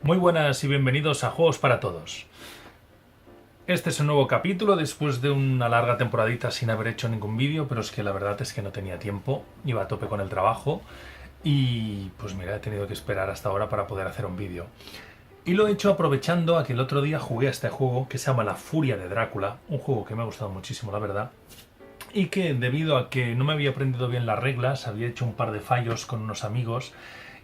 Muy buenas y bienvenidos a Juegos para Todos. Este es un nuevo capítulo después de una larga temporadita sin haber hecho ningún vídeo, pero es que la verdad es que no tenía tiempo, iba a tope con el trabajo y pues mira, he tenido que esperar hasta ahora para poder hacer un vídeo. Y lo he hecho aprovechando a que el otro día jugué a este juego que se llama La Furia de Drácula, un juego que me ha gustado muchísimo, la verdad, y que debido a que no me había aprendido bien las reglas, había hecho un par de fallos con unos amigos,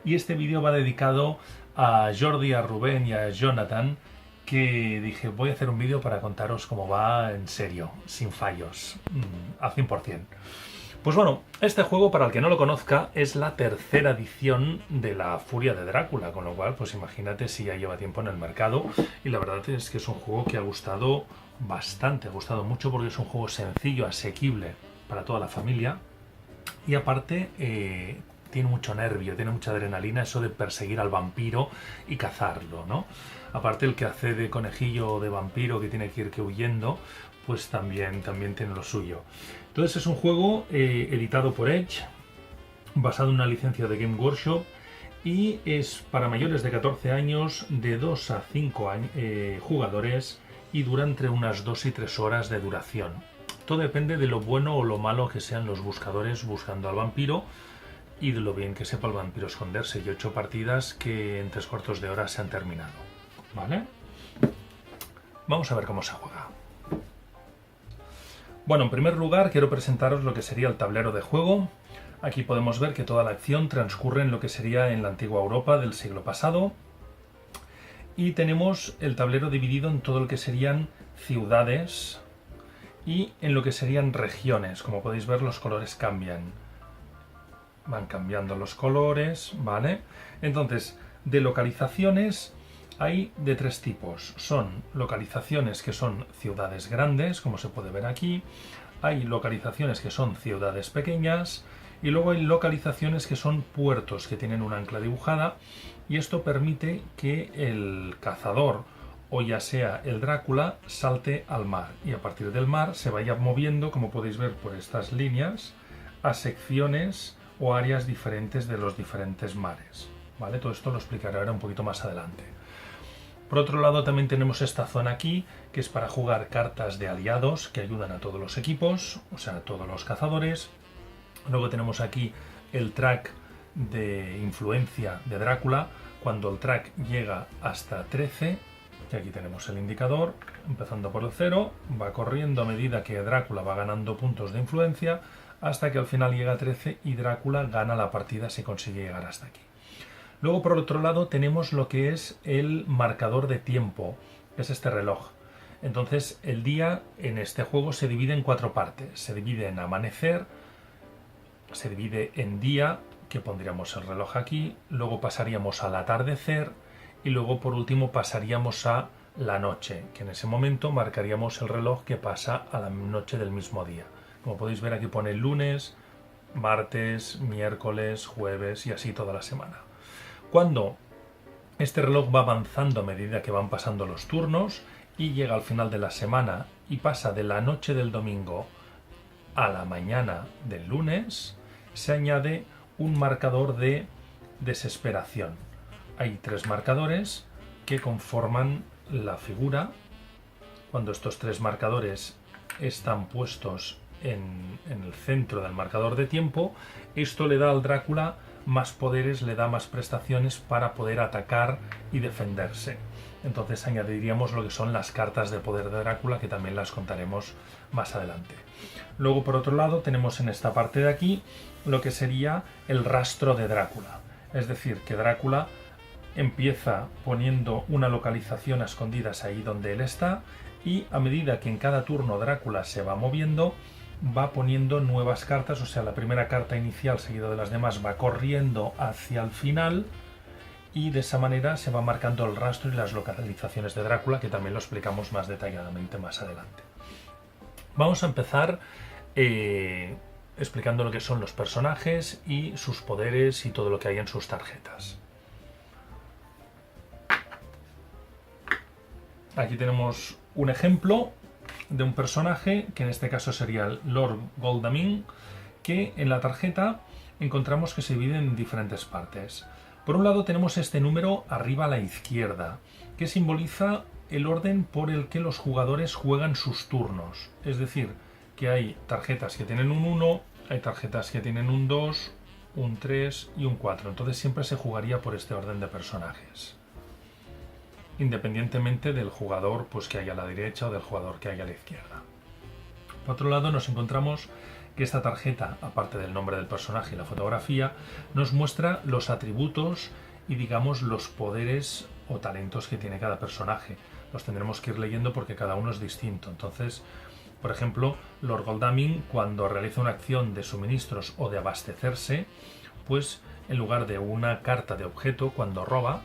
y este vídeo va dedicado a Jordi, a Rubén y a Jonathan, que dije voy a hacer un vídeo para contaros cómo va en serio, sin fallos, al 100%. Pues bueno, este juego, para el que no lo conozca, es la tercera edición de La Furia de Drácula, con lo cual, pues imagínate si ya lleva tiempo en el mercado, y la verdad es que es un juego que ha gustado bastante, ha gustado mucho porque es un juego sencillo, asequible para toda la familia, y aparte tiene mucho nervio, tiene mucha adrenalina eso de perseguir al vampiro y cazarlo, ¿no? Aparte el que hace de conejillo o de vampiro que tiene que ir huyendo, pues también tiene lo suyo. Entonces es un juego editado por Edge, basado en una licencia de Game Workshop, y es para mayores de 14 años, de 2 a 5 jugadores, y dura entre unas 2 y 3 horas de duración. Todo depende de lo bueno o lo malo que sean los buscadores buscando al vampiro y de lo bien que sepa el vampiro esconderse. Yo he hecho partidas que en 3/4 de hora se han terminado. ¿Vale? Vamos a ver cómo se juega. Bueno, en primer lugar quiero presentaros lo que sería el tablero de juego. Aquí podemos ver que toda la acción transcurre en lo que sería en la antigua Europa del siglo pasado. Y tenemos el tablero dividido en todo lo que serían ciudades y en lo que serían regiones. Como podéis ver, los colores cambian. Van cambiando los colores, ¿vale? Entonces, de localizaciones hay de tres tipos. Son localizaciones que son ciudades grandes, como se puede ver aquí. Hay localizaciones que son ciudades pequeñas. Y luego hay localizaciones que son puertos, que tienen un ancla dibujada. Y esto permite que el cazador, o ya sea el Drácula, salte al mar. Y a partir del mar se vaya moviendo, como podéis ver por estas líneas, a secciones o áreas diferentes de los diferentes mares. ¿Vale? Todo esto lo explicaré ahora un poquito más adelante. Por otro lado también tenemos esta zona aquí, que es para jugar cartas de aliados que ayudan a todos los equipos, o sea, a todos los cazadores. Luego tenemos aquí el track de influencia de Drácula. Cuando el track llega hasta 13, y aquí tenemos el indicador, empezando por el 0, va corriendo a medida que Drácula va ganando puntos de influencia, hasta que al final llega a 13 y Drácula gana la partida si consigue llegar hasta aquí. Luego, por otro lado, tenemos lo que es el marcador de tiempo, que es este reloj. Entonces, el día en este juego se divide en 4 partes. Se divide en amanecer, se divide en día, que pondríamos el reloj aquí, luego pasaríamos al atardecer y luego por último pasaríamos a la noche, que en ese momento marcaríamos el reloj que pasa a la noche del mismo día. Como podéis ver, aquí pone lunes, martes, miércoles, jueves y así toda la semana. Cuando este reloj va avanzando a medida que van pasando los turnos y llega al final de la semana y pasa de la noche del domingo a la mañana del lunes, se añade un marcador de desesperación. Hay 3 marcadores que conforman la figura. Cuando estos 3 marcadores están puestos en el centro del marcador de tiempo, esto le da al Drácula más poderes, le da más prestaciones para poder atacar y defenderse. Entonces añadiríamos lo que son las cartas de poder de Drácula, que también las contaremos más adelante. Luego, por otro lado, tenemos en esta parte de aquí lo que sería el rastro de Drácula. Es decir, que Drácula empieza poniendo una localización a escondidas ahí donde él está, y a medida que en cada turno Drácula se va moviendo, va poniendo nuevas cartas, o sea, la primera carta inicial seguida de las demás va corriendo hacia el final, y de esa manera se va marcando el rastro y las localizaciones de Drácula, que también lo explicamos más detalladamente más adelante. Vamos a empezar explicando lo que son los personajes y sus poderes y todo lo que hay en sus tarjetas. Aquí tenemos un ejemplo de un personaje, que en este caso sería el Lord Godalming, que en la tarjeta encontramos que se divide en diferentes partes. Por un lado tenemos este número arriba a la izquierda, que simboliza el orden por el que los jugadores juegan sus turnos. Es decir, que hay tarjetas que tienen un 1, hay tarjetas que tienen un 2, un 3 y un 4. Entonces siempre se jugaría por este orden de personajes, independientemente del jugador pues, que haya a la derecha o del jugador que haya a la izquierda. Por otro lado nos encontramos que esta tarjeta, aparte del nombre del personaje y la fotografía, nos muestra los atributos y digamos los poderes o talentos que tiene cada personaje. Los tendremos que ir leyendo porque cada uno es distinto. Entonces, por ejemplo, Lord Godalming, cuando realiza una acción de suministros o de abastecerse, pues en lugar de una carta de objeto, cuando roba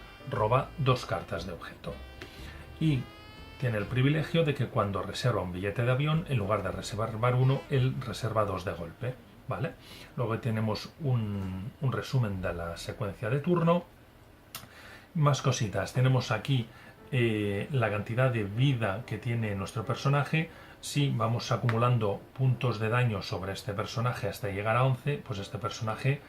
2 cartas de objeto. Y tiene el privilegio de que cuando reserva un billete de avión, en lugar de reservar 1, él reserva 2 de golpe, ¿vale? Luego tenemos un resumen de la secuencia de turno. Más cositas. Tenemos aquí la cantidad de vida que tiene nuestro personaje. Si vamos acumulando puntos de daño sobre este personaje hasta llegar a 11, pues este personaje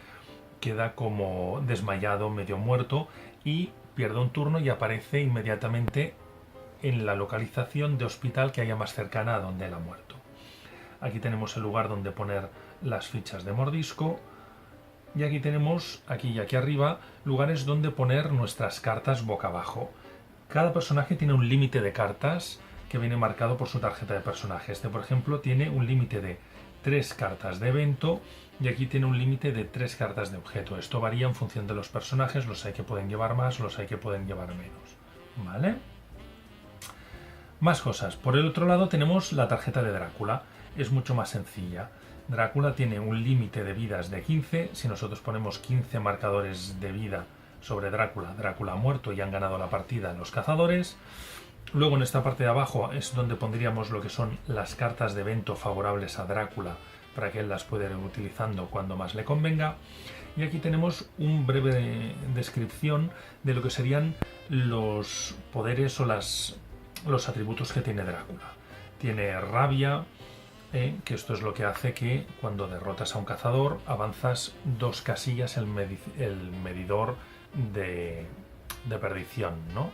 queda como desmayado, medio muerto, y pierde un turno y aparece inmediatamente en la localización de hospital que haya más cercana a donde él ha muerto. Aquí tenemos el lugar donde poner las fichas de mordisco. Y aquí tenemos, aquí y aquí arriba, lugares donde poner nuestras cartas boca abajo. Cada personaje tiene un límite de cartas que viene marcado por su tarjeta de personaje. Este, por ejemplo, tiene un límite de 3 cartas de evento y aquí tiene un límite de 3 cartas de objeto. Esto varía en función de los personajes, los hay que pueden llevar más, los hay que pueden llevar menos. ¿Vale? Más cosas. Por el otro lado tenemos la tarjeta de Drácula. Es mucho más sencilla. Drácula tiene un límite de vidas de 15. Si nosotros ponemos 15 marcadores de vida sobre Drácula, Drácula ha muerto y han ganado la partida los cazadores. Luego en esta parte de abajo es donde pondríamos lo que son las cartas de evento favorables a Drácula para que él las pueda ir utilizando cuando más le convenga. Y aquí tenemos una breve descripción de lo que serían los poderes o los atributos que tiene Drácula. Tiene rabia, que esto es lo que hace que cuando derrotas a un cazador avanzas 2 casillas el medidor de perdición, ¿no?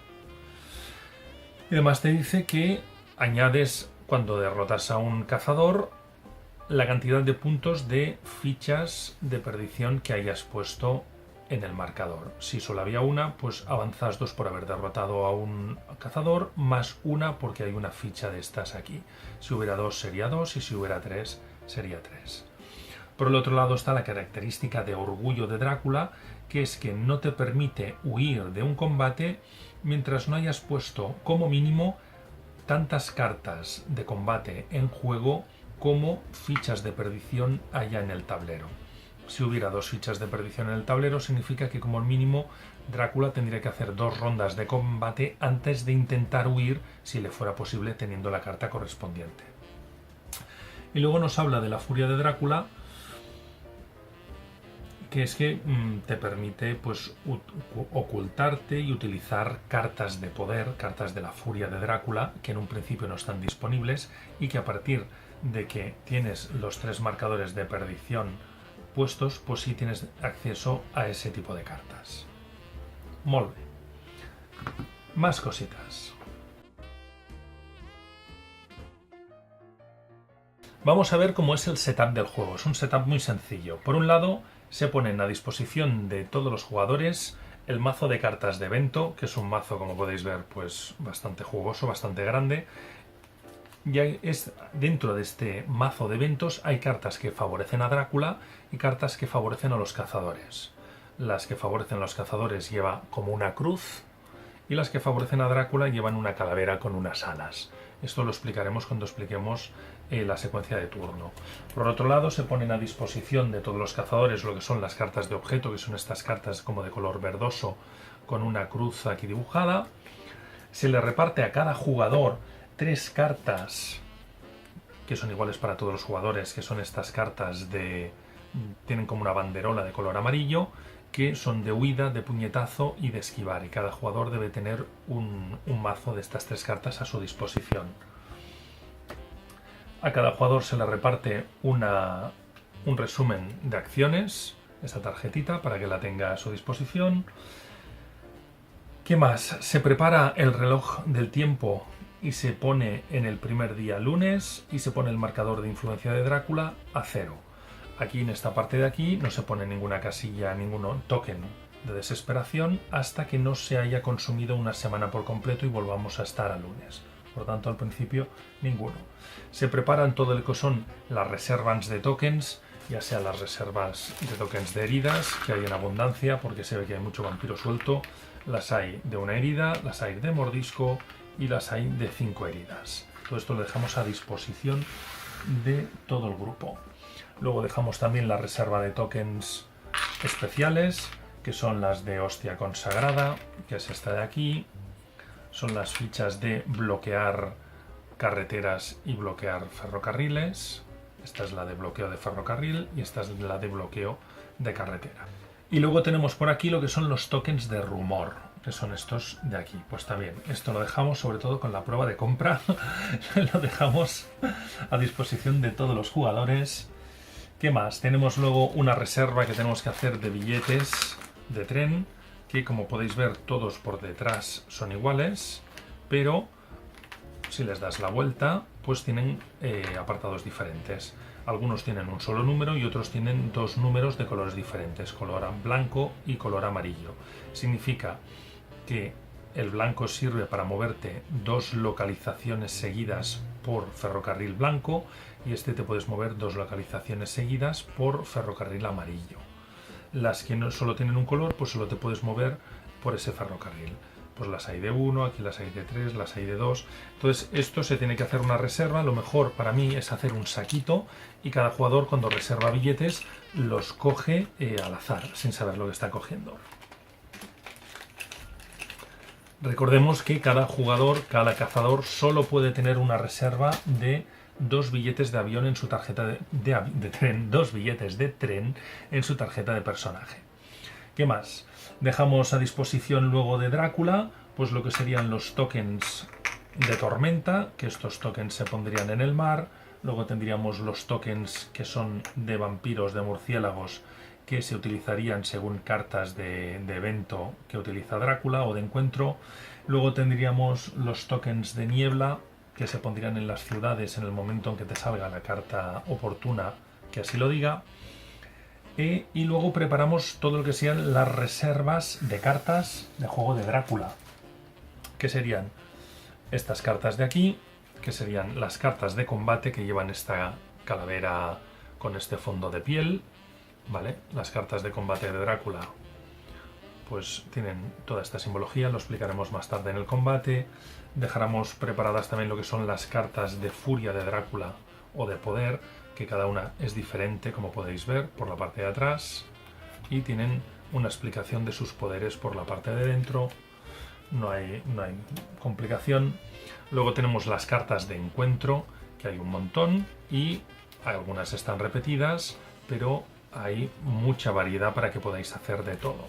Y además te dice que añades, cuando derrotas a un cazador, la cantidad de puntos de fichas de perdición que hayas puesto en el marcador. Si solo había una, pues avanzas 2 por haber derrotado a un cazador, más 1 porque hay una ficha de estas aquí. Si hubiera 2 sería 2 y si hubiera 3 sería 3. Por el otro lado está la característica de orgullo de Drácula, que es que no te permite huir de un combate mientras no hayas puesto como mínimo tantas cartas de combate en juego como fichas de perdición haya en el tablero. Si hubiera 2 fichas de perdición en el tablero, significa que como mínimo Drácula tendría que hacer 2 rondas de combate antes de intentar huir, si le fuera posible, teniendo la carta correspondiente. Y luego nos habla de la furia de Drácula, que es que te permite pues ocultarte y utilizar cartas de poder, cartas de la furia de Drácula, que en un principio no están disponibles y que a partir de que tienes los 3 marcadores de perdición puestos, pues sí tienes acceso a ese tipo de cartas. Molt bé. Más cositas. Vamos a ver cómo es el setup del juego. Es un setup muy sencillo. Por un lado, se ponen a disposición de todos los jugadores el mazo de cartas de evento, que es un mazo, como podéis ver, pues bastante jugoso, bastante grande. Ya es dentro de este mazo de eventos hay cartas que favorecen a Drácula y cartas que favorecen a los cazadores. Las que favorecen a los cazadores lleva como una cruz y las que favorecen a Drácula llevan una calavera con unas alas. Esto lo explicaremos cuando expliquemos la secuencia de turno. Por otro lado, se ponen a disposición de todos los cazadores lo que son las cartas de objeto, que son estas cartas como de color verdoso con una cruz aquí dibujada. Se le reparte a cada jugador 3 cartas que son iguales para todos los jugadores, que son estas cartas tienen como una banderola de color amarillo, que son de huida, de puñetazo y de esquivar, y cada jugador debe tener un mazo de estas 3 cartas a su disposición. A cada jugador se le reparte un resumen de acciones, esta tarjetita para que la tenga a su disposición. ¿Qué más? Se prepara el reloj del tiempo y se pone en el primer día lunes y se pone el marcador de influencia de Drácula a 0. Aquí en esta parte de aquí no se pone ninguna casilla, ningún token de desesperación hasta que no se haya consumido una semana por completo y volvamos a estar a lunes. Por tanto, al principio, ninguno. Se preparan todo lo que son las reservas de tokens, ya sea las reservas de tokens de heridas, que hay en abundancia porque se ve que hay mucho vampiro suelto. Las hay de una herida, las hay de mordisco y las hay de 5 heridas. Todo esto lo dejamos a disposición de todo el grupo. Luego dejamos también la reserva de tokens especiales, que son las de hostia consagrada, que es esta de aquí. Son las fichas de bloquear carreteras y bloquear ferrocarriles. Esta es la de bloqueo de ferrocarril y esta es la de bloqueo de carretera. Y luego tenemos por aquí lo que son los tokens de rumor, que son estos de aquí. Pues también, esto lo dejamos sobre todo con la prueba de compra, lo dejamos a disposición de todos los jugadores. ¿Qué más? Tenemos luego una reserva que tenemos que hacer de billetes de tren, que como podéis ver todos por detrás son iguales, pero si les das la vuelta pues tienen apartados diferentes. Algunos tienen un solo número y otros tienen dos números de colores diferentes, color blanco y color amarillo. Significa que el blanco sirve para moverte 2 localizaciones seguidas por ferrocarril blanco y este te puedes mover 2 localizaciones seguidas por ferrocarril amarillo. Las que no solo tienen un color, pues solo te puedes mover por ese ferrocarril. Pues las hay de 1, aquí las hay de 3, las hay de 2. Entonces esto se tiene que hacer una reserva. Lo mejor para mí es hacer un saquito y cada jugador cuando reserva billetes los coge al azar, sin saber lo que está cogiendo. Recordemos que cada jugador, cada cazador solo puede tener una reserva de 2 billetes de avión en su tarjeta de tren, 2 billetes de tren en su tarjeta de personaje. ¿Qué más? Dejamos a disposición luego de Drácula, pues lo que serían los tokens de tormenta, que estos tokens se pondrían en el mar. Luego tendríamos los tokens que son de vampiros, de murciélagos, que se utilizarían según cartas de evento que utiliza Drácula o de encuentro. Luego tendríamos los tokens de niebla, que se pondrían en las ciudades en el momento en que te salga la carta oportuna que así lo diga. Y luego preparamos todo lo que sean las reservas de cartas de juego de Drácula, que serían estas cartas de aquí, que serían las cartas de combate que llevan esta calavera con este fondo de piel, ¿vale? Las cartas de combate de Drácula pues tienen toda esta simbología, lo explicaremos más tarde en el combate. Dejaremos preparadas también lo que son las cartas de furia de Drácula o de poder, que cada una es diferente, como podéis ver, por la parte de atrás, y tienen una explicación de sus poderes por la parte de dentro. No hay complicación. Luego tenemos las cartas de encuentro, que hay un montón, y algunas están repetidas, pero hay mucha variedad para que podáis hacer de todo.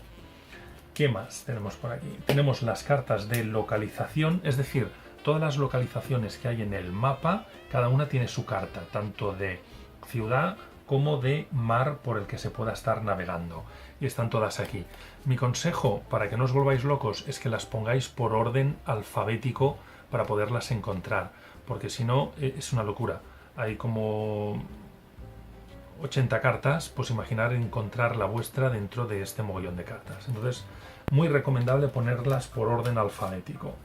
¿Qué más tenemos por aquí? Tenemos las cartas de localización, es decir, todas las localizaciones que hay en el mapa, cada una tiene su carta, tanto de ciudad como de mar por el que se pueda estar navegando. Y están todas aquí. Mi consejo, para que no os volváis locos, es que las pongáis por orden alfabético para poderlas encontrar, porque si no es una locura. Hay como 80 cartas, pues imaginar encontrar la vuestra dentro de este mogollón de cartas. Entonces, muy recomendable ponerlas por orden alfabético.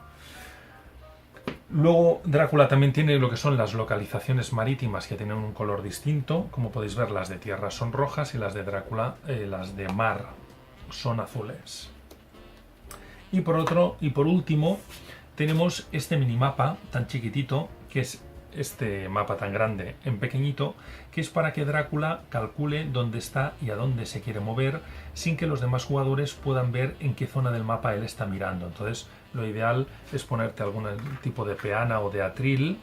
Luego Drácula también tiene lo que son las localizaciones marítimas que tienen un color distinto. Como podéis ver, las de tierra son rojas y las de Drácula, las de mar, son azules. Y por último, tenemos este minimapa tan chiquitito, que es este mapa tan grande en pequeñito, que es para que Drácula calcule dónde está y a dónde se quiere mover sin que los demás jugadores puedan ver en qué zona del mapa él está mirando. Entonces lo ideal es ponerte algún tipo de peana o de atril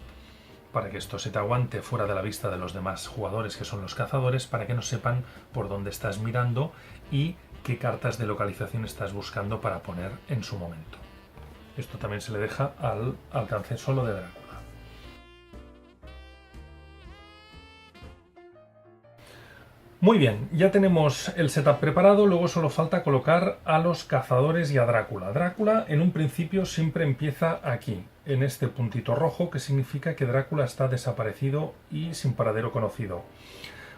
para que esto se te aguante fuera de la vista de los demás jugadores, que son los cazadores, para que no sepan por dónde estás mirando y qué cartas de localización estás buscando para poner en su momento. Esto también se le deja al alcance solo de Drácula. Muy bien, ya tenemos el setup preparado, luego solo falta colocar a los cazadores y a Drácula. Drácula en un principio siempre empieza aquí, en este puntito rojo, que significa que Drácula está desaparecido y sin paradero conocido.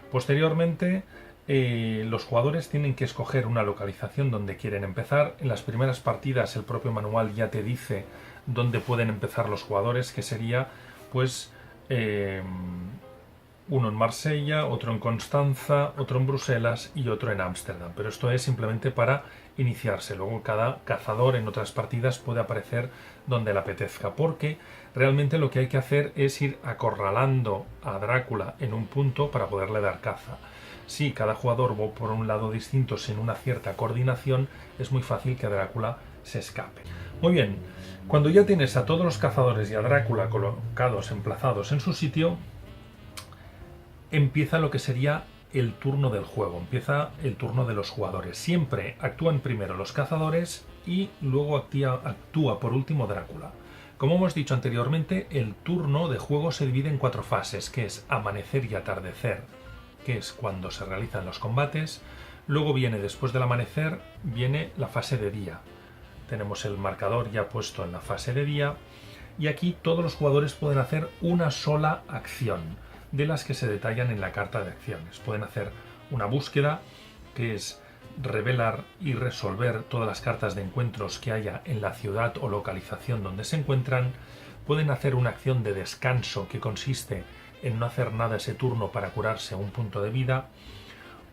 Posteriormente, los jugadores tienen que escoger una localización donde quieren empezar. En las primeras partidas el propio manual ya te dice dónde pueden empezar los jugadores, que sería pues uno en Marsella, otro en Constanza, otro en Bruselas y otro en Ámsterdam. Pero esto es simplemente para iniciarse. Luego cada cazador en otras partidas puede aparecer donde le apetezca, porque realmente lo que hay que hacer es ir acorralando a Drácula en un punto para poderle dar caza. Si cada jugador va por un lado distinto sin una cierta coordinación, es muy fácil que Drácula se escape. Muy bien, cuando ya tienes a todos los cazadores y a Drácula colocados, emplazados en su sitio, empieza lo que sería el turno del juego, empieza el turno de los jugadores. Siempre actúan primero los cazadores y luego actúa por último Drácula. Como hemos dicho anteriormente, el turno de juego se divide en 4 fases, que es amanecer y atardecer, que es cuando se realizan los combates. Luego viene, después del amanecer, viene la fase de día. Tenemos el marcador ya puesto en la fase de día y aquí todos los jugadores pueden hacer una sola acción, de las que se detallan en la carta de acciones. Pueden hacer una búsqueda, que es revelar y resolver todas las cartas de encuentros que haya en la ciudad o localización donde se encuentran. Pueden hacer una acción de descanso, que consiste en no hacer nada ese turno para curarse un punto de vida.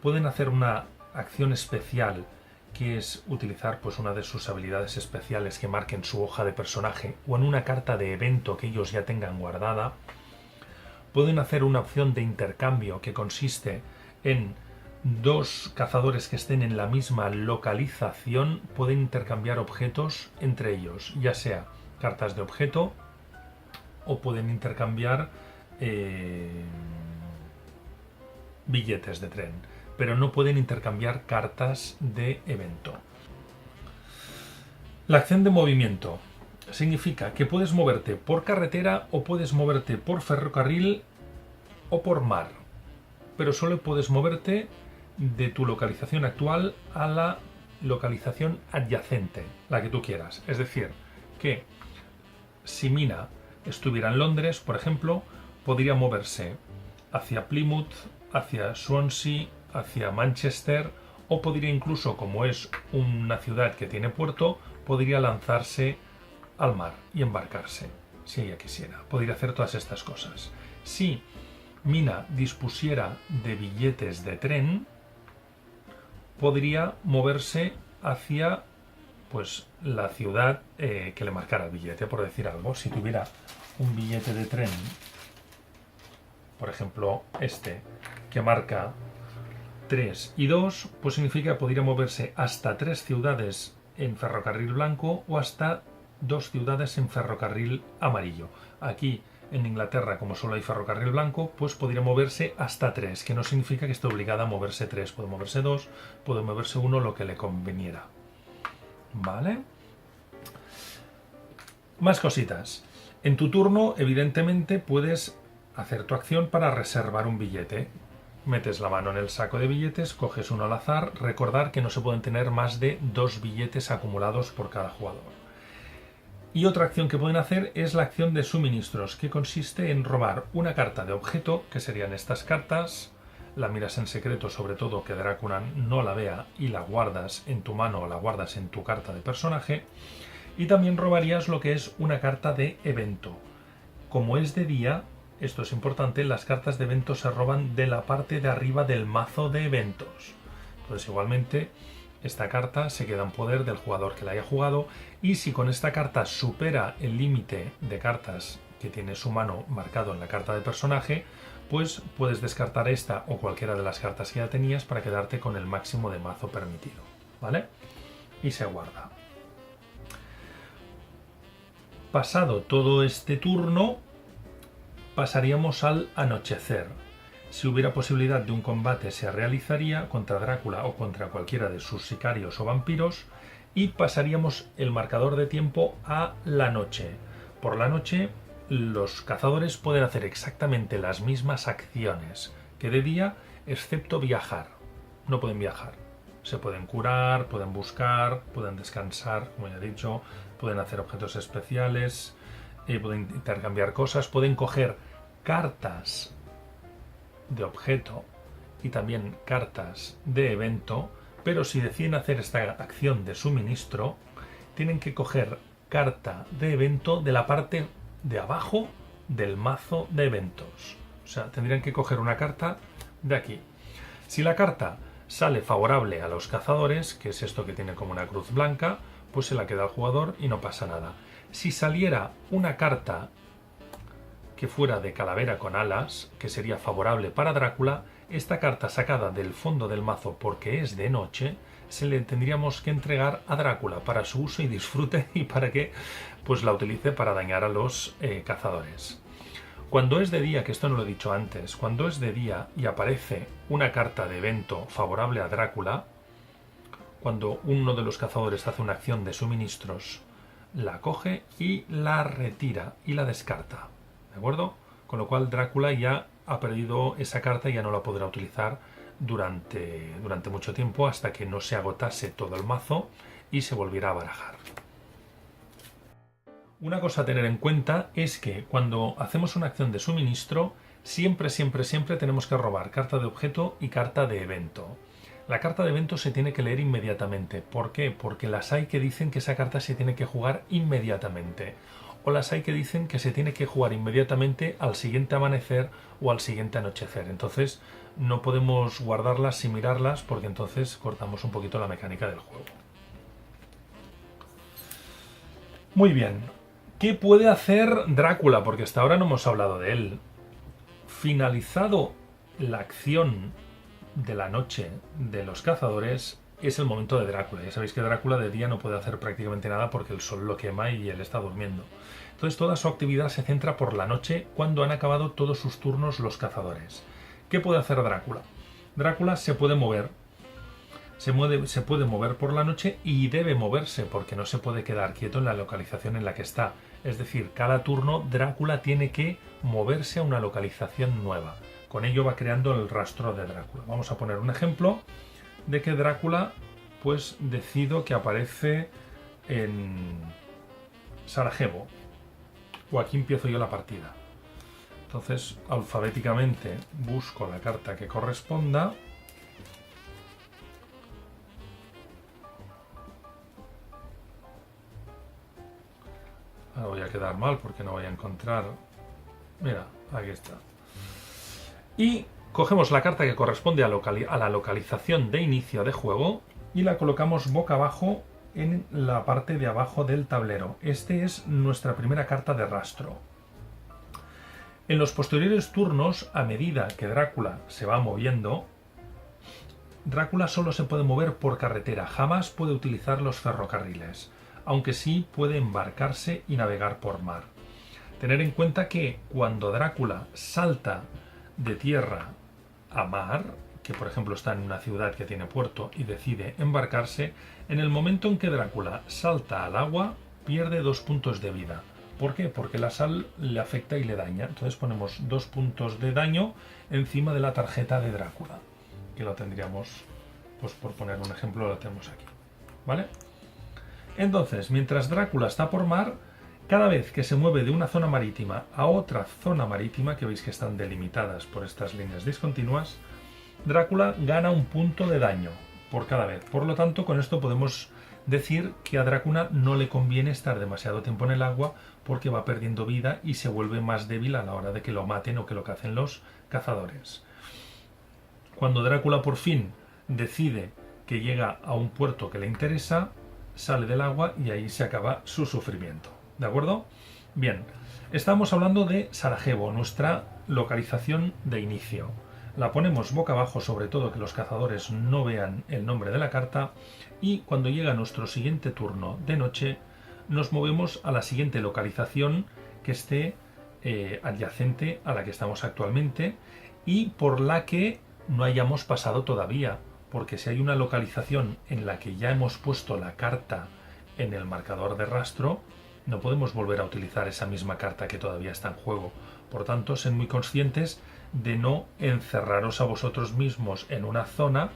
Pueden hacer una acción especial, que es utilizar pues una de sus habilidades especiales que marquen su hoja de personaje o en una carta de evento que ellos ya tengan guardada. Pueden hacer una opción de intercambio, que consiste en 2 cazadores que estén en la misma localización, pueden intercambiar objetos entre ellos, ya sea cartas de objeto o pueden intercambiar billetes de tren, pero no pueden intercambiar cartas de evento. La acción de movimiento significa que puedes moverte por carretera o puedes moverte por ferrocarril o por mar, pero solo puedes moverte de tu localización actual a la localización adyacente, la que tú quieras. Es decir, que si Mina estuviera en Londres, por ejemplo, podría moverse hacia Plymouth, hacia Swansea, hacia Manchester, o podría incluso, como es una ciudad que tiene puerto, podría lanzarse al mar y embarcarse, si ella quisiera. Podría hacer todas estas cosas. Si Mina dispusiera de billetes de tren, podría moverse hacia pues la ciudad que le marcara el billete, por decir algo. Si tuviera un billete de tren, por ejemplo este, que marca 3 y 2, pues significa que podría moverse hasta 3 ciudades en ferrocarril blanco o hasta 2 ciudades en ferrocarril amarillo. Aquí en Inglaterra, como solo hay ferrocarril blanco, pues podría moverse hasta 3, que no significa que esté obligada a moverse 3. Puede moverse 2, puede moverse 1, lo que le conveniera. ¿Vale? Más cositas. En tu turno, evidentemente, puedes hacer tu acción para reservar un billete. Metes la mano en el saco de billetes, coges uno al azar. Recordar que no se pueden tener más de 2 billetes acumulados por cada jugador. Y otra acción que pueden hacer es la acción de suministros, que consiste en robar una carta de objeto, que serían estas cartas. La miras en secreto, sobre todo que Drácula no la vea, y la guardas en tu mano o la guardas en tu carta de personaje. Y también robarías lo que es una carta de evento. Como es de día, esto es importante, las cartas de evento se roban de la parte de arriba del mazo de eventos. Entonces igualmente esta carta se queda en poder del jugador que la haya jugado, y si con esta carta supera el límite de cartas que tiene su mano marcado en la carta de personaje, pues puedes descartar esta o cualquiera de las cartas que ya tenías para quedarte con el máximo de mazo permitido, ¿vale? Y se guarda. Pasado todo este turno, pasaríamos al anochecer. Si hubiera posibilidad de un combate, se realizaría contra Drácula o contra cualquiera de sus sicarios o vampiros, y pasaríamos el marcador de tiempo a la noche. Por la noche, los cazadores pueden hacer exactamente las mismas acciones que de día, excepto viajar. No pueden viajar. Se pueden curar, pueden buscar, pueden descansar, como ya he dicho, pueden hacer objetos especiales, pueden intercambiar cosas, pueden coger cartas de objeto y también cartas de evento, pero si deciden hacer esta acción de suministro, tienen que coger carta de evento de la parte de abajo del mazo de eventos. O sea, tendrían que coger una carta de aquí. Si la carta sale favorable a los cazadores, que es esto que tiene como una cruz blanca, pues se la queda al jugador y no pasa nada. Si saliera una carta que fuera de calavera con alas, que sería favorable para Drácula, esta carta sacada del fondo del mazo porque es de noche, se le tendríamos que entregar a Drácula para su uso y disfrute y para que pues la utilice para dañar a los cazadores. Cuando es de día, que esto no lo he dicho antes, cuando es de día y aparece una carta de evento favorable a Drácula, cuando uno de los cazadores hace una acción de suministros, la coge y la retira y la descarta. ¿De acuerdo? Con lo cual Drácula ya ha perdido esa carta y ya no la podrá utilizar durante mucho tiempo hasta que no se agotase todo el mazo y se volviera a barajar. Una cosa a tener en cuenta es que cuando hacemos una acción de suministro, siempre tenemos que robar carta de objeto y carta de evento. La carta de evento se tiene que leer inmediatamente. ¿Por qué? Porque las hay que dicen que esa carta se tiene que jugar inmediatamente. O las hay que dicen que se tiene que jugar inmediatamente al siguiente amanecer o al siguiente anochecer. Entonces no podemos guardarlas sin mirarlas porque entonces cortamos un poquito la mecánica del juego. Muy bien. ¿Qué puede hacer Drácula? Porque hasta ahora no hemos hablado de él. Finalizado la acción de la noche de los cazadores, es el momento de Drácula. Ya sabéis que Drácula de día no puede hacer prácticamente nada porque el sol lo quema y él está durmiendo. Entonces toda su actividad se centra por la noche cuando han acabado todos sus turnos los cazadores. ¿Qué puede hacer Drácula? Drácula se puede mover. Se puede mover por la noche y debe moverse porque no se puede quedar quieto en la localización en la que está. Es decir, cada turno Drácula tiene que moverse a una localización nueva. Con ello va creando el rastro de Drácula. Vamos a poner un ejemplo de que Drácula, pues decido que aparece en Sarajevo. O aquí empiezo yo la partida. Entonces, alfabéticamente busco la carta que corresponda. Ahora voy a quedar mal porque no voy a encontrar. Mira, aquí está. Y cogemos la carta que corresponde a la localización de inicio de juego y la colocamos boca abajo en la parte de abajo del tablero. Este es nuestra primera carta de rastro. En los posteriores turnos, a medida que Drácula se va moviendo, Drácula solo se puede mover por carretera, jamás puede utilizar los ferrocarriles, aunque sí puede embarcarse y navegar por mar. Tener en cuenta que cuando Drácula salta de tierra a mar, que por ejemplo está en una ciudad que tiene puerto y decide embarcarse, en el momento en que Drácula salta al agua, pierde 2 puntos de vida. ¿Por qué? Porque la sal le afecta y le daña. Entonces ponemos 2 puntos de daño encima de la tarjeta de Drácula, que lo tendríamos, pues por poner un ejemplo, lo tenemos aquí. ¿Vale? Entonces, mientras Drácula está por mar, cada vez que se mueve de una zona marítima a otra zona marítima, que veis que están delimitadas por estas líneas discontinuas, Drácula gana 1 punto de daño por cada vez. Por lo tanto, con esto podemos decir que a Drácula no le conviene estar demasiado tiempo en el agua porque va perdiendo vida y se vuelve más débil a la hora de que lo maten o que lo cacen los cazadores. Cuando Drácula por fin decide que llega a un puerto que le interesa, sale del agua y ahí se acaba su sufrimiento. ¿De acuerdo? Bien, estamos hablando de Sarajevo, nuestra localización de inicio. La ponemos boca abajo, sobre todo que los cazadores no vean el nombre de la carta, y cuando llega nuestro siguiente turno de noche, nos movemos a la siguiente localización que esté adyacente a la que estamos actualmente y por la que no hayamos pasado todavía, porque si hay una localización en la que ya hemos puesto la carta en el marcador de rastro, No podemos volver a utilizar esa misma carta que todavía está en juego. Por tanto, sed muy conscientes de no encerraros a vosotros mismos en una zona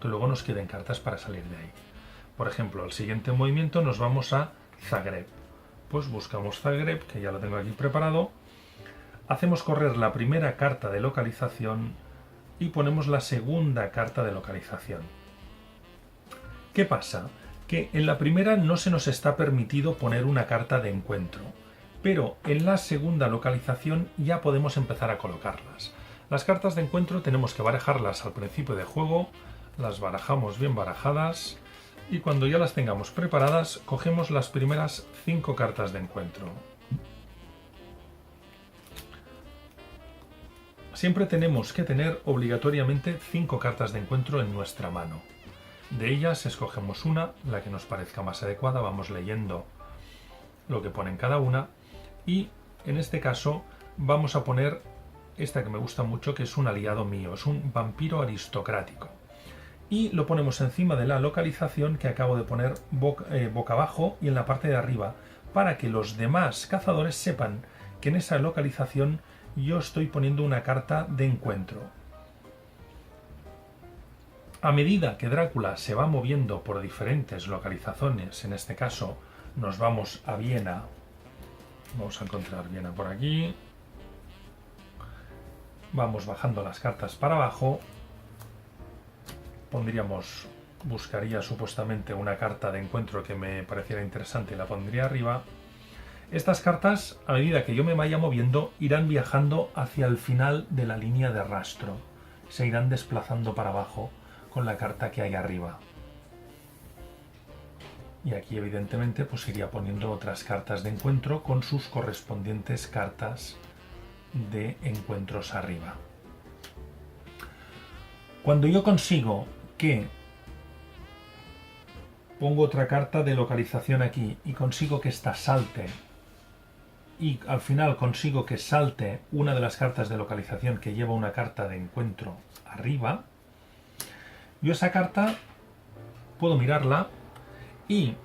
que luego nos queden cartas para salir de ahí. Por ejemplo, al siguiente movimiento nos vamos a Zagreb. Pues buscamos Zagreb, que ya lo tengo aquí preparado. Hacemos correr la primera carta de localización y ponemos la segunda carta de localización. ¿Qué pasa? Que en la primera no se nos está permitido poner una carta de encuentro, pero en la segunda localización ya podemos empezar a colocarlas. Las cartas de encuentro tenemos que barajarlas al principio de juego, las barajamos bien barajadas y cuando ya las tengamos preparadas cogemos las primeras 5 cartas de encuentro. Siempre tenemos que tener obligatoriamente 5 cartas de encuentro en nuestra mano. De ellas escogemos una, la que nos parezca más adecuada, vamos leyendo lo que pone en cada una y en este caso vamos a poner esta que me gusta mucho, que es un aliado mío, es un vampiro aristocrático. Y lo ponemos encima de la localización que acabo de poner boca abajo y en la parte de arriba, para que los demás cazadores sepan que en esa localización yo estoy poniendo una carta de encuentro. A medida que Drácula se va moviendo por diferentes localizaciones, en este caso nos vamos a Viena, vamos a encontrar Viena por aquí, vamos bajando las cartas para abajo, buscaría supuestamente una carta de encuentro que me pareciera interesante y la pondría arriba. Estas cartas, a medida que yo me vaya moviendo, irán viajando hacia el final de la línea de rastro, se irán desplazando para abajo con la carta que hay arriba. Y aquí evidentemente pues iría poniendo otras cartas de encuentro con sus correspondientes cartas de encuentros arriba. Cuando yo consigo que pongo otra carta de localización aquí y consigo que esta salte y al final consigo que salte una de las cartas de localización que lleva una carta de encuentro arriba, yo esa carta puedo mirarla y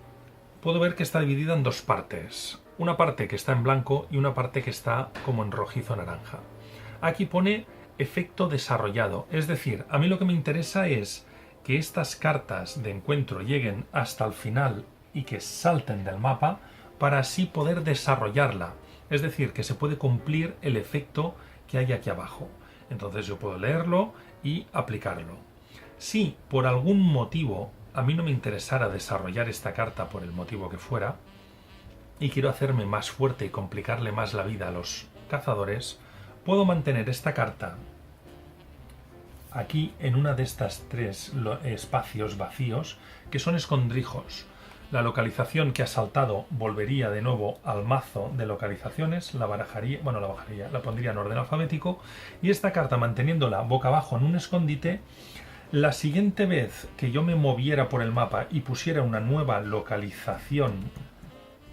puedo ver que está dividida en dos partes. Una parte que está en blanco y una parte que está como en rojizo naranja. Aquí pone efecto desarrollado. Es decir, a mí lo que me interesa es que estas cartas de encuentro lleguen hasta el final y que salten del mapa para así poder desarrollarla. Es decir, que se puede cumplir el efecto que hay aquí abajo. Entonces yo puedo leerlo y aplicarlo. Si por algún motivo a mí no me interesara desarrollar esta carta por el motivo que fuera y quiero hacerme más fuerte y complicarle más la vida a los cazadores, puedo mantener esta carta aquí en una de estas 3 espacios vacíos que son escondrijos. La localización que ha saltado volvería de nuevo al mazo de localizaciones, la pondría en orden alfabético y esta carta, manteniéndola boca abajo en un escondite, la siguiente vez que yo me moviera por el mapa y pusiera una nueva localización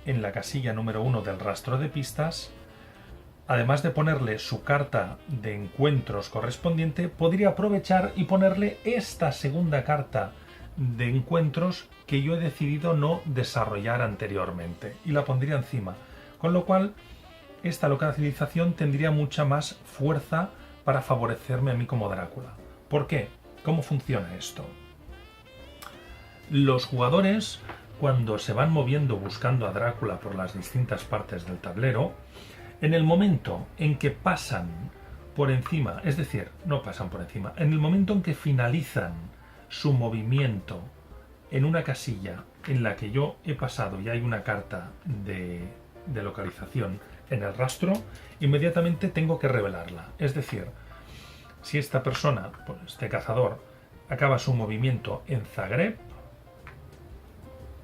en la casilla número 1 del rastro de pistas, además de ponerle su carta de encuentros correspondiente, podría aprovechar y ponerle esta segunda carta de encuentros que yo he decidido no desarrollar anteriormente y la pondría encima, con lo cual esta localización tendría mucha más fuerza para favorecerme a mí como Drácula. ¿Por qué? ¿Cómo funciona esto? Los jugadores, cuando se van moviendo buscando a Drácula por las distintas partes del tablero, en el momento en que pasan por encima, es decir, no pasan por encima, en el momento en que finalizan su movimiento en una casilla en la que yo he pasado y hay una carta de localización en el rastro, inmediatamente tengo que revelarla. Es decir, si esta persona, este cazador, acaba su movimiento en Zagreb,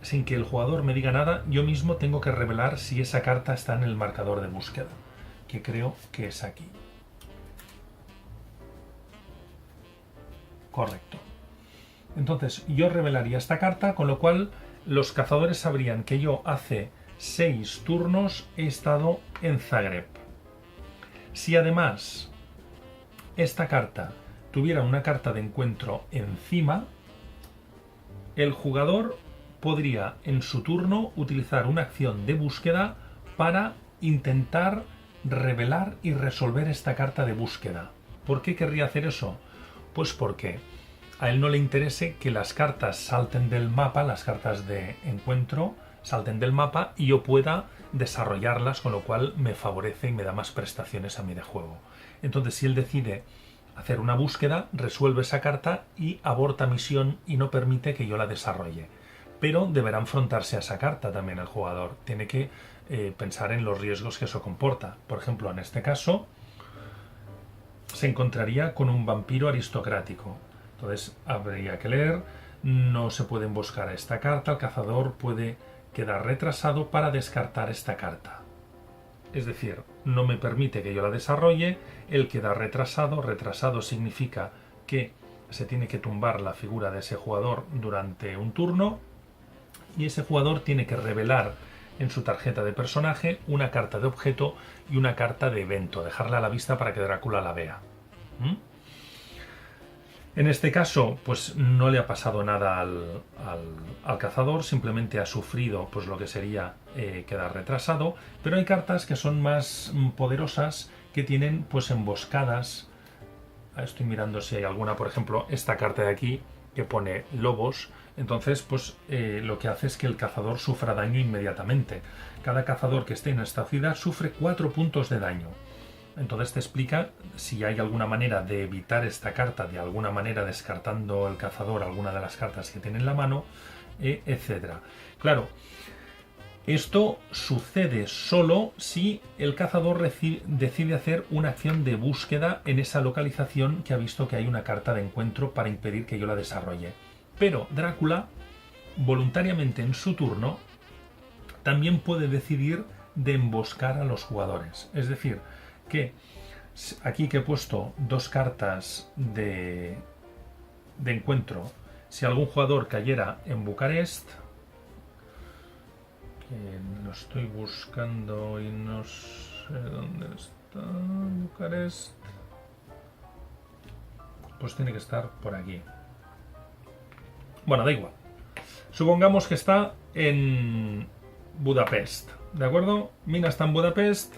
sin que el jugador me diga nada, yo mismo tengo que revelar si esa carta está en el marcador de búsqueda, que creo que es aquí. Correcto. Entonces yo revelaría esta carta, con lo cual los cazadores sabrían que yo hace 6 turnos he estado en Zagreb. Si además esta carta tuviera una carta de encuentro encima, el jugador podría en su turno utilizar una acción de búsqueda para intentar revelar y resolver esta carta de búsqueda. ¿Por qué querría hacer eso? Pues porque a él no le interese que las cartas salten del mapa, las cartas de encuentro salten del mapa y yo pueda desarrollarlas, con lo cual me favorece y me da más prestaciones a mí de juego. Entonces, si él decide hacer una búsqueda, resuelve esa carta y aborta misión y no permite que yo la desarrolle. Pero deberá enfrentarse a esa carta también el jugador. Tiene que pensar en los riesgos que eso comporta. Por ejemplo, en este caso, se encontraría con un vampiro aristocrático. Entonces, habría que leer, no se puede emboscar a esta carta, el cazador puede quedar retrasado para descartar esta carta. Es decir, no me permite que yo la desarrolle, él queda retrasado. Retrasado significa que se tiene que tumbar la figura de ese jugador durante un turno y ese jugador tiene que revelar en su tarjeta de personaje una carta de objeto y una carta de evento, dejarla a la vista para que Drácula la vea. En este caso, pues no le ha pasado nada al cazador, simplemente ha sufrido pues lo que sería quedar retrasado, pero hay cartas que son más poderosas, que tienen pues emboscadas. Estoy mirando si hay alguna, por ejemplo, esta carta de aquí que pone lobos. Entonces, pues lo que hace es que el cazador sufra daño inmediatamente. Cada cazador que esté en esta ciudad sufre 4 puntos de daño. Entonces te explica si hay alguna manera de evitar esta carta, de alguna manera descartando el cazador alguna de las cartas que tiene en la mano, etc. Claro, esto sucede solo si el cazador decide hacer una acción de búsqueda en esa localización que ha visto que hay una carta de encuentro para impedir que yo la desarrolle. Pero Drácula, voluntariamente en su turno, también puede decidir de emboscar a los jugadores. Es decir, que aquí que he puesto 2 cartas de encuentro, si algún jugador cayera en Bucarest, que lo estoy buscando y no sé dónde está Bucarest, pues tiene que estar por aquí. Bueno, da igual. Supongamos que está en Budapest, ¿de acuerdo? Mina está en Budapest.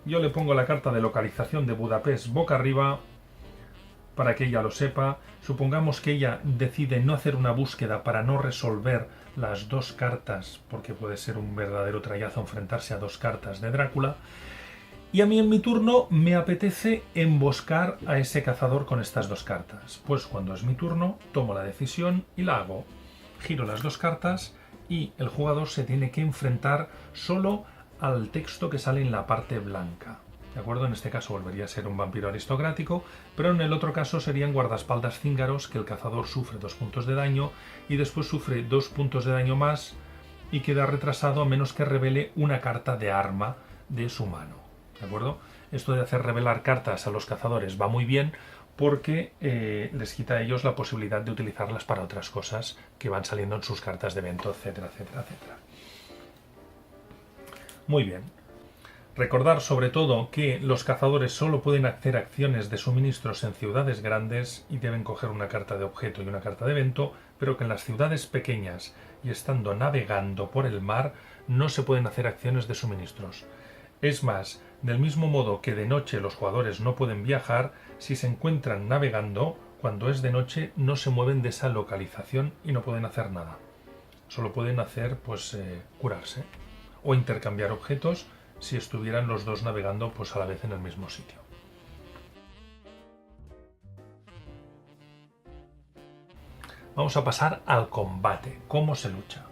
Yo le pongo la carta de localización de Budapest boca arriba para que ella lo sepa. Supongamos que ella decide no hacer una búsqueda para no resolver las 2 cartas, porque puede ser un verdadero trayazo enfrentarse a 2 cartas de Drácula. Y a mí en mi turno me apetece emboscar a ese cazador con estas 2 cartas. Pues cuando es mi turno, tomo la decisión y la hago. Giro las 2 cartas y el jugador se tiene que enfrentar solo al texto que sale en la parte blanca. ¿De acuerdo? En este caso volvería a ser un vampiro aristocrático, pero en el otro caso serían guardaespaldas cíngaros, que el cazador sufre 2 puntos de daño y después sufre 2 puntos de daño más y queda retrasado a menos que revele una carta de arma de su mano. ¿De acuerdo? Esto de hacer revelar cartas a los cazadores va muy bien porque les quita a ellos la posibilidad de utilizarlas para otras cosas que van saliendo en sus cartas de evento, etcétera, etcétera, etcétera. Muy bien. Recordar sobre todo que los cazadores solo pueden hacer acciones de suministros en ciudades grandes y deben coger una carta de objeto y una carta de evento, pero que en las ciudades pequeñas y estando navegando por el mar no se pueden hacer acciones de suministros. Es más, del mismo modo que de noche los jugadores no pueden viajar, si se encuentran navegando, cuando es de noche no se mueven de esa localización y no pueden hacer nada. Solo pueden hacer, pues, curarse o intercambiar objetos si estuvieran los 2 navegando pues a la vez en el mismo sitio. Vamos a pasar al combate. ¿Cómo se lucha?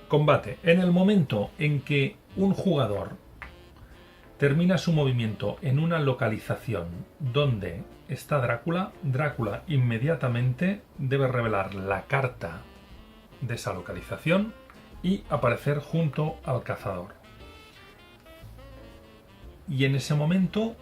Combate. En el momento en que un jugador termina su movimiento en una localización donde está Drácula, Drácula inmediatamente debe revelar la carta de esa localización y aparecer junto al cazador. Y en ese momento,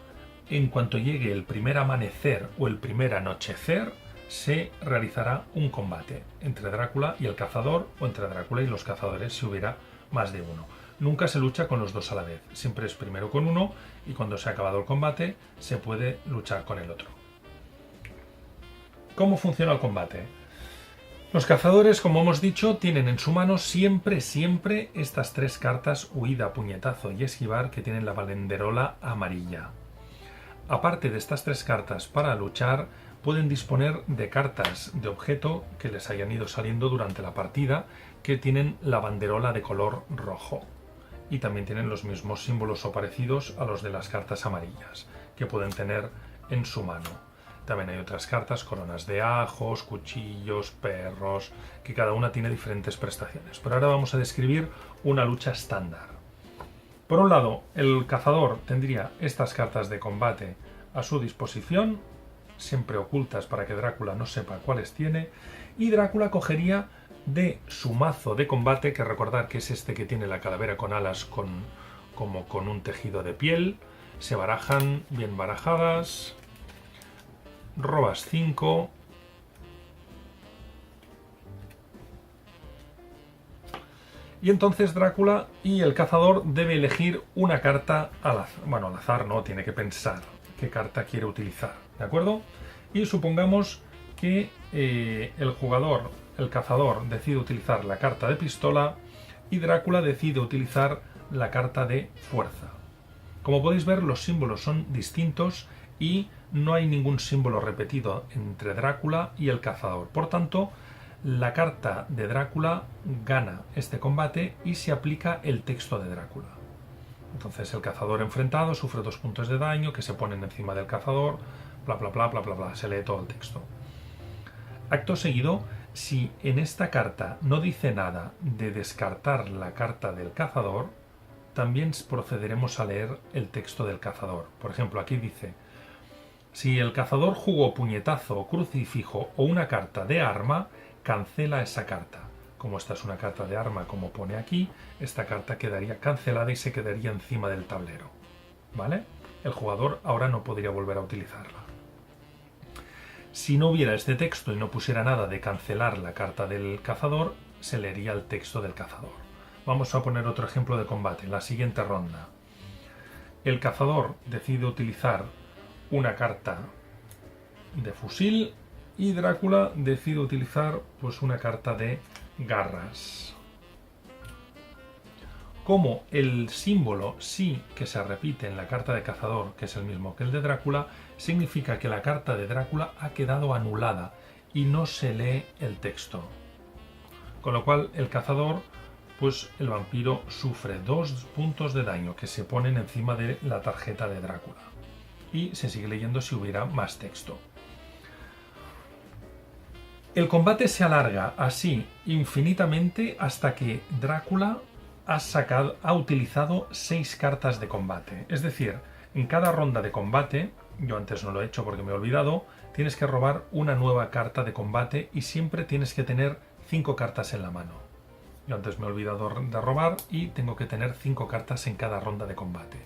en cuanto llegue el primer amanecer o el primer anochecer, se realizará un combate entre Drácula y el cazador o entre Drácula y los cazadores si hubiera más de uno. Nunca se lucha con los 2 a la vez, siempre es primero con uno y cuando se ha acabado el combate se puede luchar con el otro. ¿Cómo funciona el combate? Los cazadores, como hemos dicho, tienen en su mano siempre estas tres cartas: huida, puñetazo y esquivar, que tienen la banderola amarilla. Aparte de estas tres cartas para luchar, pueden disponer de cartas de objeto que les hayan ido saliendo durante la partida, que tienen la banderola de color rojo. Y también tienen los mismos símbolos o parecidos a los de las cartas amarillas, que pueden tener en su mano. También hay otras cartas: coronas de ajos, cuchillos, perros, que cada una tiene diferentes prestaciones. Pero ahora vamos a describir una lucha estándar. Por un lado, el cazador tendría estas cartas de combate a su disposición, siempre ocultas para que Drácula no sepa cuáles tiene, y Drácula cogería de su mazo de combate, que recordar que es este que tiene la calavera con alas como con un tejido de piel. Se barajan bien barajadas. Robas 5. Y entonces Drácula y el cazador debe elegir una carta al azar. Bueno, al azar no, tiene que pensar qué carta quiere utilizar, ¿de acuerdo? Y supongamos que el cazador decide utilizar la carta de pistola y Drácula decide utilizar la carta de fuerza. Como podéis ver, los símbolos son distintos y no hay ningún símbolo repetido entre Drácula y el cazador. Por tanto, la carta de Drácula gana este combate y se aplica el texto de Drácula. Entonces el cazador enfrentado sufre 2 puntos de daño que se ponen encima del cazador, bla bla bla bla bla bla, se lee todo el texto. Acto seguido, si en esta carta no dice nada de descartar la carta del cazador, también procederemos a leer el texto del cazador. Por ejemplo, aquí dice: si el cazador jugó puñetazo, crucifijo o una carta de arma, cancela esa carta. Como esta es una carta de arma, como pone aquí, esta carta quedaría cancelada y se quedaría encima del tablero, ¿vale? El jugador ahora no podría volver a utilizarla. Si no hubiera este texto y no pusiera nada de cancelar la carta del cazador, se leería el texto del cazador. Vamos a poner otro ejemplo de combate. En la siguiente ronda, el cazador decide utilizar una carta de fusil y Drácula decide utilizar pues una carta de garras. Como el símbolo sí que se repite en la carta de cazador, que es el mismo que el de Drácula, significa que la carta de Drácula ha quedado anulada y no se lee el texto. Con lo cual el cazador, pues el vampiro sufre 2 puntos de daño que se ponen encima de la tarjeta de Drácula. Y se sigue leyendo si hubiera más texto. El combate se alarga así infinitamente hasta que Drácula ha utilizado 6 cartas de combate. Es decir, en cada ronda de combate, yo antes no lo he hecho porque me he olvidado, tienes que robar una nueva carta de combate y siempre tienes que tener 5 cartas en la mano. Yo antes me he olvidado de robar y tengo que tener 5 cartas en cada ronda de combate.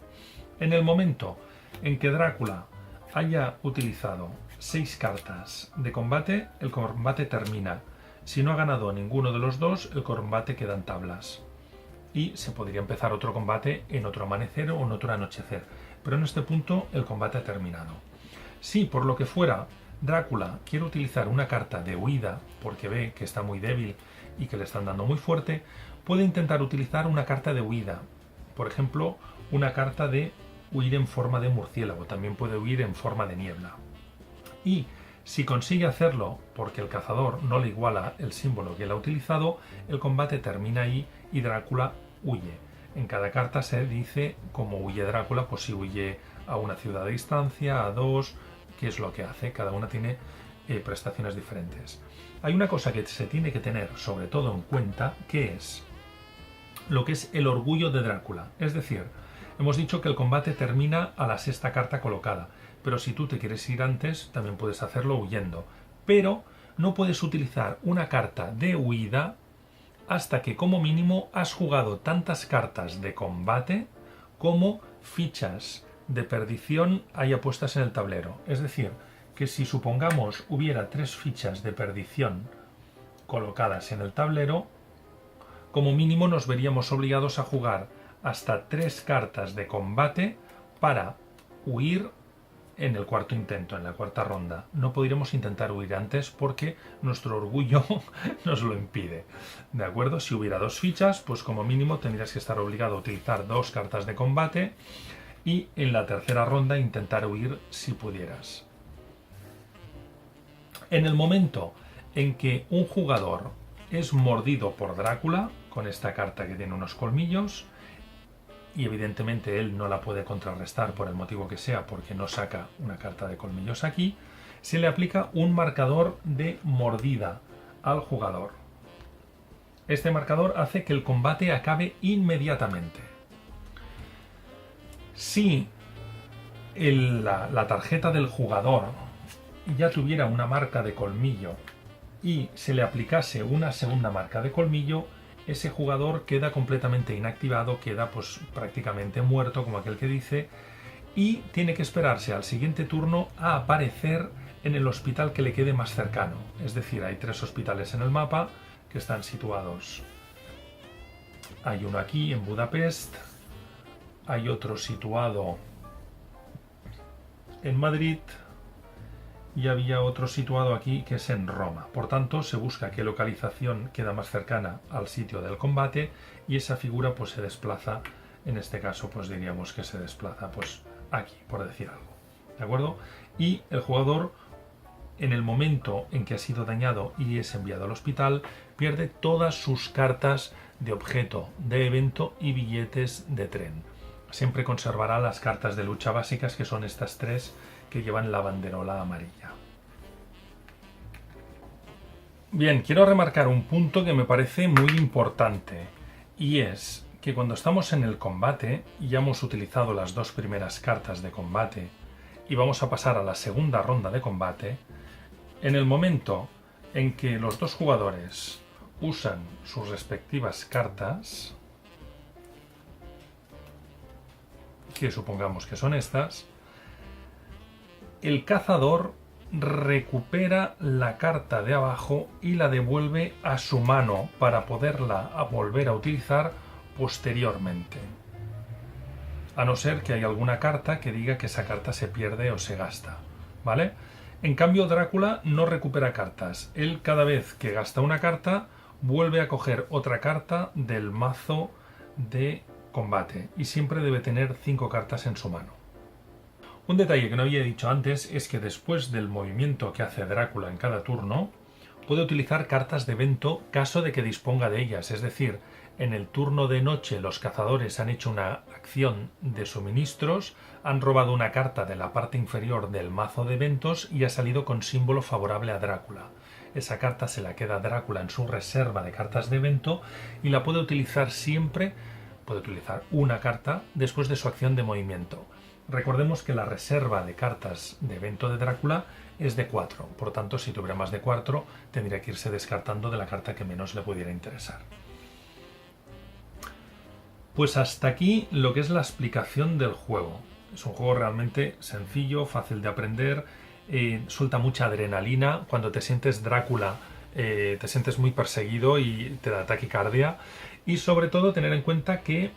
En el momento en que Drácula haya utilizado 6 cartas de combate, el combate termina. Si no ha ganado ninguno de los dos, el combate queda en tablas. Y se podría empezar otro combate en otro amanecer o en otro anochecer. Pero en este punto el combate ha terminado. Si por lo que fuera Drácula quiere utilizar una carta de huida porque ve que está muy débil y que le están dando muy fuerte, puede intentar utilizar una carta de huida. Por ejemplo, una carta de huir en forma de murciélago, también puede huir en forma de niebla. Y si consigue hacerlo porque el cazador no le iguala el símbolo que él ha utilizado, el combate termina ahí y Drácula huye. En cada carta se dice cómo huye Drácula, pues si huye a una ciudad de distancia, a 2, qué es lo que hace. Cada una tiene prestaciones diferentes. Hay una cosa que se tiene que tener sobre todo en cuenta, que es lo que es el orgullo de Drácula. Es decir, hemos dicho que el combate termina a la 6ª carta colocada, pero si tú te quieres ir antes, también puedes hacerlo huyendo. Pero no puedes utilizar una carta de huida hasta que como mínimo has jugado tantas cartas de combate como fichas de perdición haya puestas en el tablero. Es decir, que si supongamos hubiera 3 fichas de perdición colocadas en el tablero, como mínimo nos veríamos obligados a jugar hasta 3 cartas de combate para huir en el cuarto intento, en la cuarta ronda. No podríamos intentar huir antes porque nuestro orgullo nos lo impide. ¿De acuerdo? Si hubiera 2 fichas, pues como mínimo tendrías que estar obligado a utilizar 2 cartas de combate y en la tercera ronda intentar huir si pudieras. En el momento en que un jugador es mordido por Drácula, con esta carta que tiene unos colmillos, y evidentemente él no la puede contrarrestar por el motivo que sea, porque no saca una carta de colmillos aquí, se le aplica un marcador de mordida al jugador. Este marcador hace que el combate acabe inmediatamente. Si la tarjeta del jugador ya tuviera una marca de colmillo y se le aplicase una segunda marca de colmillo, ese jugador queda completamente inactivado, queda pues prácticamente muerto, como aquel que dice, y tiene que esperarse al siguiente turno a aparecer en el hospital que le quede más cercano. Es decir, hay 3 hospitales en el mapa que están situados. Hay uno aquí en Budapest, hay otro situado en Madrid y había otro situado aquí que es en Roma. Por tanto, se busca qué localización queda más cercana al sitio del combate y esa figura pues se desplaza, en este caso pues diríamos que se desplaza pues aquí, por decir algo. ¿De acuerdo? Y el jugador, en el momento en que ha sido dañado y es enviado al hospital, pierde todas sus cartas de objeto, de evento y billetes de tren. Siempre conservará las cartas de lucha básicas, que son estas 3 que llevan la banderola amarilla. Bien, quiero remarcar un punto que me parece muy importante, y es que cuando estamos en el combate y ya hemos utilizado las 2 primeras cartas de combate y vamos a pasar a la segunda ronda de combate, en el momento en que los 2 jugadores usan sus respectivas cartas, que supongamos que son estas, el cazador recupera la carta de abajo y la devuelve a su mano para poderla volver a utilizar posteriormente. A no ser que haya alguna carta que diga que esa carta se pierde o se gasta, ¿vale? En cambio, Drácula no recupera cartas. Él, cada vez que gasta una carta, vuelve a coger otra carta del mazo de combate y siempre debe tener 5 cartas en su mano. Un detalle que no había dicho antes es que después del movimiento que hace Drácula en cada turno, puede utilizar cartas de evento caso de que disponga de ellas. Es decir, en el turno de noche los cazadores han hecho una acción de suministros, han robado una carta de la parte inferior del mazo de eventos y ha salido con símbolo favorable a Drácula. Esa carta se la queda Drácula en su reserva de cartas de evento y la puede utilizar siempre, puede utilizar una carta después de su acción de movimiento. Recordemos que la reserva de cartas de evento de Drácula es de 4, por tanto, si tuviera más de 4, tendría que irse descartando de la carta que menos le pudiera interesar. Pues hasta aquí lo que es la explicación del juego. Es un juego realmente sencillo, fácil de aprender, suelta mucha adrenalina. Cuando te sientes Drácula, te sientes muy perseguido y te da taquicardia. Y sobre todo tener en cuenta que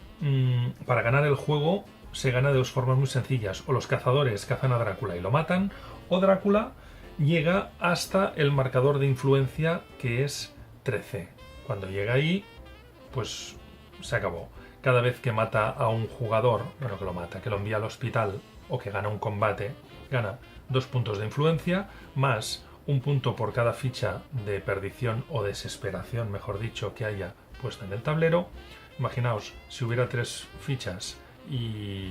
para ganar el juego se gana de 2 formas muy sencillas. O los cazadores cazan a Drácula y lo matan, o Drácula llega hasta el marcador de influencia, que es 13. Cuando llega ahí, pues se acabó. Cada vez que mata a un jugador, bueno, que lo mata, que lo envía al hospital o que gana un combate, gana 2 puntos de influencia, más 1 punto por cada ficha de perdición o desesperación, mejor dicho, que haya puesta en el tablero. Imaginaos, si hubiera 3 fichas y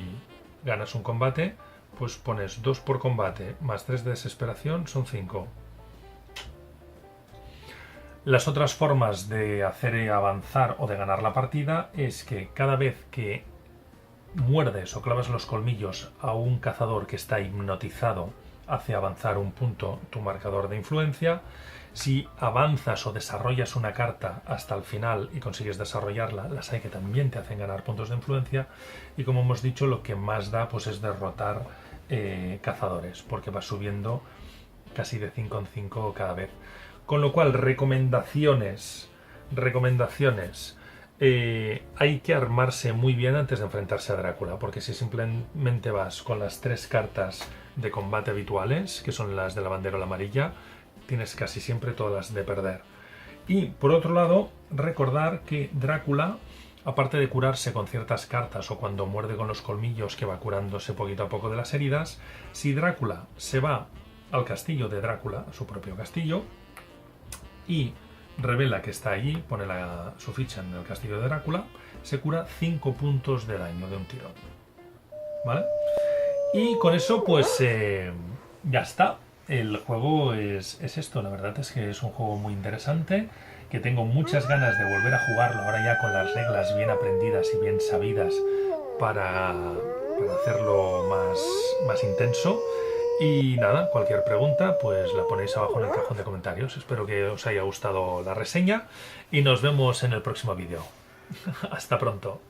ganas un combate, pues pones 2 por combate más 3 de desesperación, son 5. Las otras formas de hacer avanzar o de ganar la partida es que cada vez que muerdes o clavas los colmillos a un cazador que está hipnotizado, hace avanzar 1 punto tu marcador de influencia. Si avanzas o desarrollas una carta hasta el final y consigues desarrollarla, las hay que también te hacen ganar puntos de influencia. Y como hemos dicho, lo que más da pues es derrotar cazadores, porque va subiendo casi de 5 en 5 cada vez. Con lo cual, recomendaciones. Hay que armarse muy bien antes de enfrentarse a Drácula, porque si simplemente vas con las 3 cartas de combate habituales, que son las de la banderola amarilla, tienes casi siempre todas las de perder. Y por otro lado, recordar que Drácula, aparte de curarse con ciertas cartas o cuando muerde con los colmillos, que va curándose poquito a poco de las heridas, si Drácula se va al castillo de Drácula, su propio castillo, y revela que está allí, pone su ficha en el castillo de Drácula, se cura 5 puntos de daño de un tirón. ¿Vale? Y con eso pues ya está. El juego es esto, la verdad es que es un juego muy interesante, que tengo muchas ganas de volver a jugarlo ahora ya con las reglas bien aprendidas y bien sabidas para hacerlo más intenso. Y nada, cualquier pregunta pues la ponéis abajo en el cajón de comentarios. Espero que os haya gustado la reseña y nos vemos en el próximo vídeo. Hasta pronto.